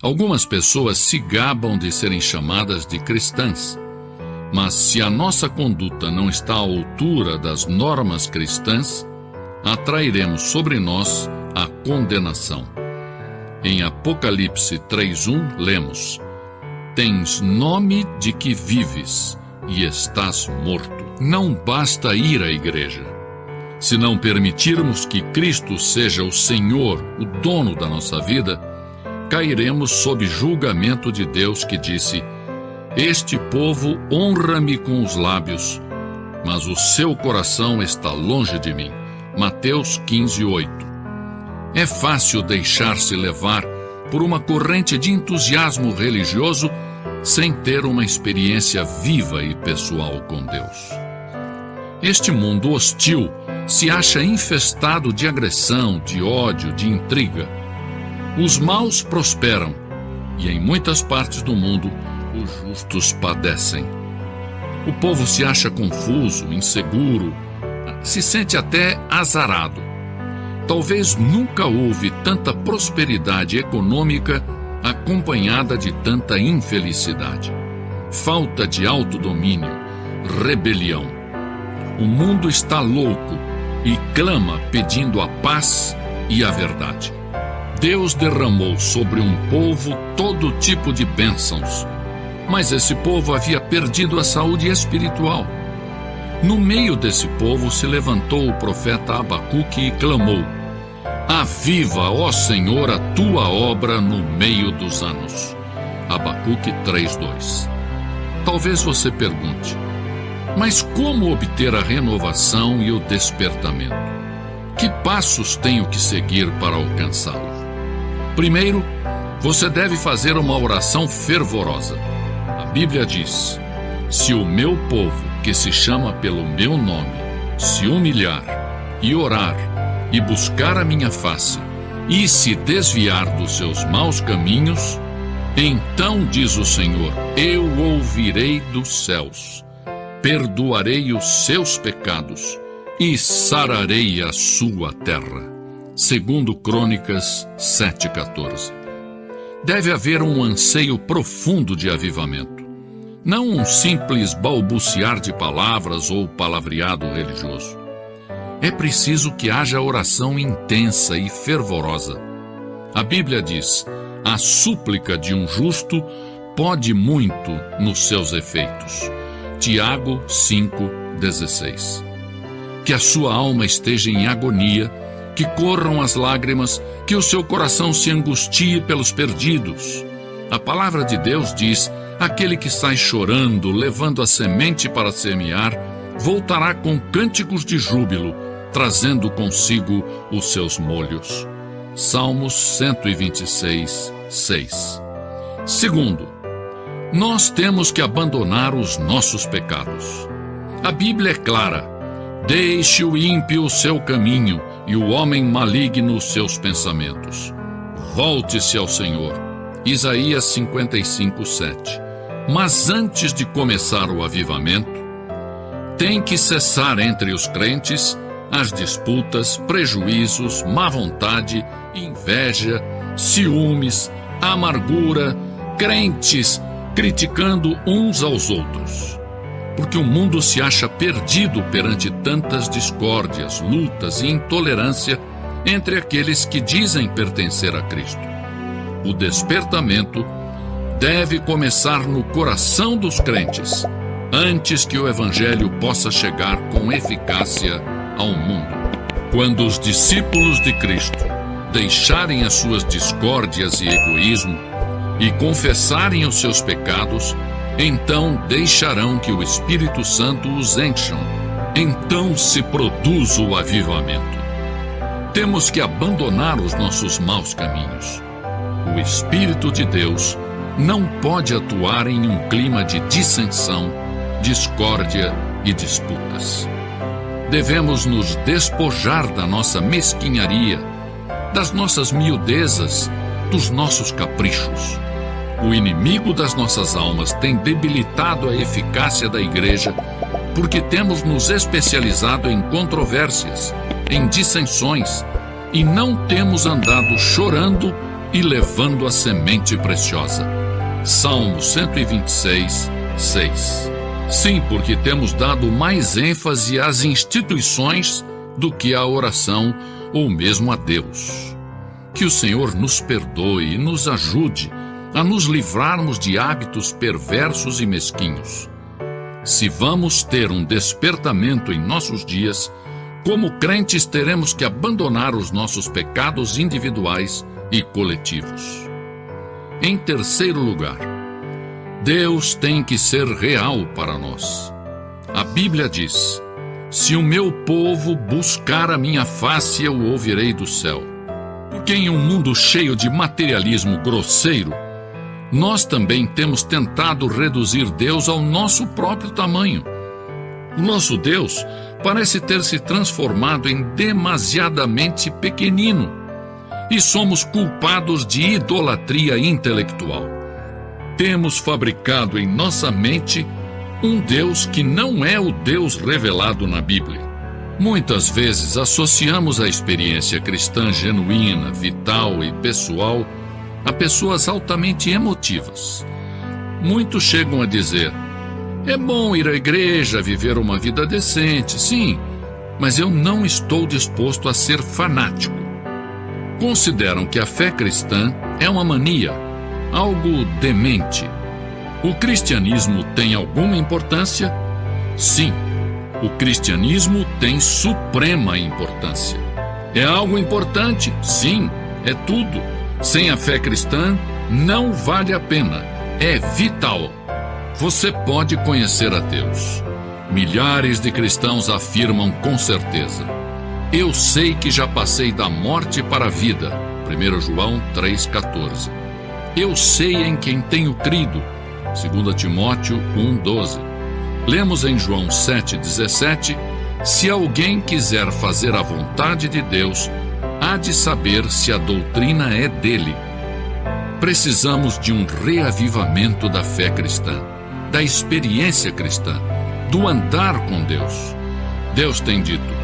Algumas pessoas se gabam de serem chamadas de cristãs, mas se a nossa conduta não está à altura das normas cristãs, atrairemos sobre nós a condenação. Em Apocalipse 3:1 lemos: Tens nome de que vives e estás morto. Não basta ir à igreja. Se não permitirmos que Cristo seja o Senhor, o dono da nossa vida, cairemos sob julgamento de Deus, que disse: Este povo honra-me com os lábios, mas o seu coração está longe de mim. Mateus 15:8. É fácil deixar-se levar por uma corrente de entusiasmo religioso sem ter uma experiência viva e pessoal com Deus. Este mundo hostil se acha infestado de agressão, de ódio, de intriga. Os maus prosperam e em muitas partes do mundo os justos padecem. O povo se acha confuso, inseguro, se sente até azarado. Talvez nunca houve tanta prosperidade econômica acompanhada de tanta infelicidade. Falta de autodomínio, rebelião. O mundo está louco e clama pedindo a paz e a verdade. Deus derramou sobre um povo todo tipo de bênçãos, mas esse povo havia perdido a saúde espiritual. No meio desse povo se levantou o profeta Abacuque e clamou: Aviva, ó Senhor, a tua obra no meio dos anos. Abacuque 3:2. Talvez você pergunte: mas como obter a renovação e o despertamento? Que passos tenho que seguir para alcançá-lo? Primeiro, você deve fazer uma oração fervorosa. A Bíblia diz: se o meu povo, que se chama pelo meu nome, se humilhar e orar e buscar a minha face e se desviar dos seus maus caminhos, então, diz o Senhor, eu ouvirei dos céus, perdoarei os seus pecados e sararei a sua terra. Segundo Crônicas 7:14. Deve haver um anseio profundo de avivamento, não um simples balbuciar de palavras ou palavreado religioso. É preciso que haja oração intensa e fervorosa. A Bíblia diz: a súplica de um justo pode muito nos seus efeitos. Tiago 5:16. Que a sua alma esteja em agonia, que corram as lágrimas, que o seu coração se angustie pelos perdidos. A palavra de Deus diz: aquele que sai chorando, levando a semente para semear, voltará com cânticos de júbilo, trazendo consigo os seus molhos. Salmos 126:6. Segundo, nós temos que abandonar os nossos pecados. A Bíblia é clara: deixe o ímpio o seu caminho e o homem maligno os seus pensamentos. Volte-se ao Senhor. Isaías 55:7. Mas antes de começar o avivamento, tem que cessar entre os crentes as disputas, prejuízos, má vontade, inveja, ciúmes, amargura, crentes criticando uns aos outros. Porque o mundo se acha perdido perante tantas discórdias, lutas e intolerância entre aqueles que dizem pertencer a Cristo. O despertamento deve começar no coração dos crentes, antes que o Evangelho possa chegar com eficácia ao mundo. Quando os discípulos de Cristo deixarem as suas discórdias e egoísmo e confessarem os seus pecados, então deixarão que o Espírito Santo os encham. Então se produz o avivamento. Temos que abandonar os nossos maus caminhos. O Espírito de Deus não pode atuar em um clima de dissensão, discórdia e disputas. Devemos nos despojar da nossa mesquinharia, das nossas miudezas, dos nossos caprichos. O inimigo das nossas almas tem debilitado a eficácia da igreja porque temos nos especializado em controvérsias, em dissensões, e não temos andado chorando e levando a semente preciosa. Salmo 126, 6. Sim, porque temos dado mais ênfase às instituições do que à oração ou mesmo a Deus. Que o Senhor nos perdoe e nos ajude a nos livrarmos de hábitos perversos e mesquinhos. Se vamos ter um despertamento em nossos dias, como crentes teremos que abandonar os nossos pecados individuais e coletivos. Em terceiro lugar, Deus tem que ser real para nós. A Bíblia diz: se o meu povo buscar a minha face, eu o ouvirei do céu. Porque em um mundo cheio de materialismo grosseiro, nós também temos tentado reduzir Deus ao nosso próprio tamanho. O nosso Deus parece ter se transformado em demasiadamente pequenino e somos culpados de idolatria intelectual. Temos fabricado em nossa mente um Deus que não é o Deus revelado na Bíblia. Muitas vezes associamos a experiência cristã genuína, vital e pessoal a pessoas altamente emotivas. Muitos chegam a dizer: é bom ir à igreja, viver uma vida decente, sim, mas eu não estou disposto a ser fanático. Consideram que a fé cristã é uma mania, algo demente. O cristianismo tem alguma importância? Sim, o cristianismo tem suprema importância. É algo importante? Sim, é tudo. Sem a fé cristã, não vale a pena. É vital. Você pode conhecer a Deus. Milhares de cristãos afirmam com certeza: eu sei que já passei da morte para a vida. 1 João 3,14. Eu sei em quem tenho crido. 2 Timóteo 1,12. Lemos em João 7,17: se alguém quiser fazer a vontade de Deus, há de saber se a doutrina é dele. Precisamos de um reavivamento da fé cristã, da experiência cristã, do andar com Deus. Deus tem dito: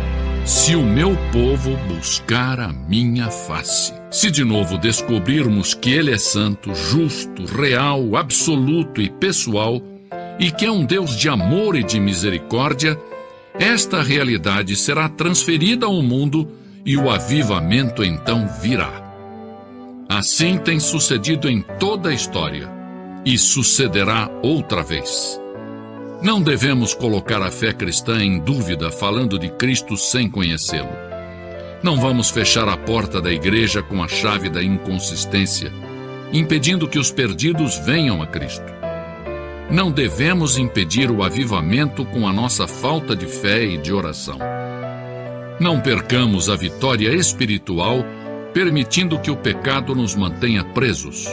se o meu povo buscar a minha face. Se de novo descobrirmos que Ele é santo, justo, real, absoluto e pessoal, e que é um Deus de amor e de misericórdia, esta realidade será transferida ao mundo e o avivamento então virá. Assim tem sucedido em toda a história, e sucederá outra vez. Não devemos colocar a fé cristã em dúvida falando de Cristo sem conhecê-lo. Não vamos fechar a porta da igreja com a chave da inconsistência, impedindo que os perdidos venham a Cristo. Não devemos impedir o avivamento com a nossa falta de fé e de oração. Não percamos a vitória espiritual, permitindo que o pecado nos mantenha presos.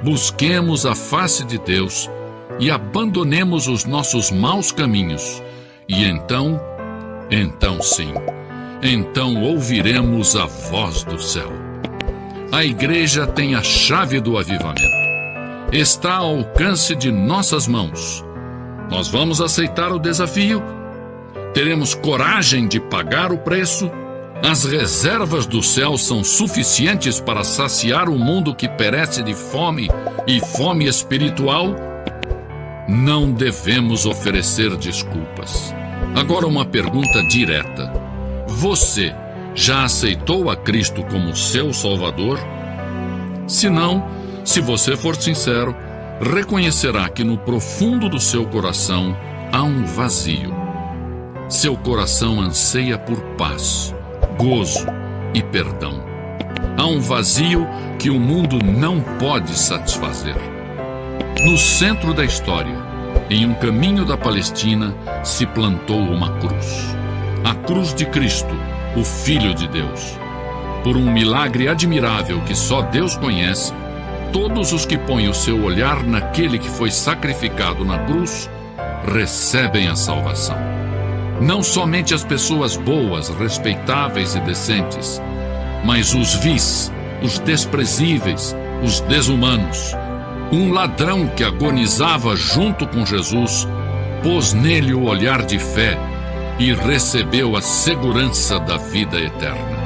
Busquemos a face de Deus e abandonemos os nossos maus caminhos, e então sim, então ouviremos a voz do céu. A igreja tem a chave do avivamento. Está ao alcance de nossas mãos. Nós vamos aceitar o desafio? Teremos coragem de pagar o preço? As reservas do céu são suficientes para saciar o mundo que perece de fome e fome espiritual? Não devemos oferecer desculpas. Agora uma pergunta direta. Você já aceitou a Cristo como seu Salvador? Se não, se você for sincero, reconhecerá que no profundo do seu coração há um vazio. Seu coração anseia por paz, gozo e perdão. Há um vazio que o mundo não pode satisfazer. No centro da história, em um caminho da Palestina, se plantou uma cruz. A cruz de Cristo, o Filho de Deus. Por um milagre admirável que só Deus conhece, todos os que põem o seu olhar naquele que foi sacrificado na cruz, recebem a salvação. Não somente as pessoas boas, respeitáveis e decentes, mas os vis, os desprezíveis, os desumanos. Um ladrão que agonizava junto com Jesus, pôs nele o olhar de fé e recebeu a segurança da vida eterna.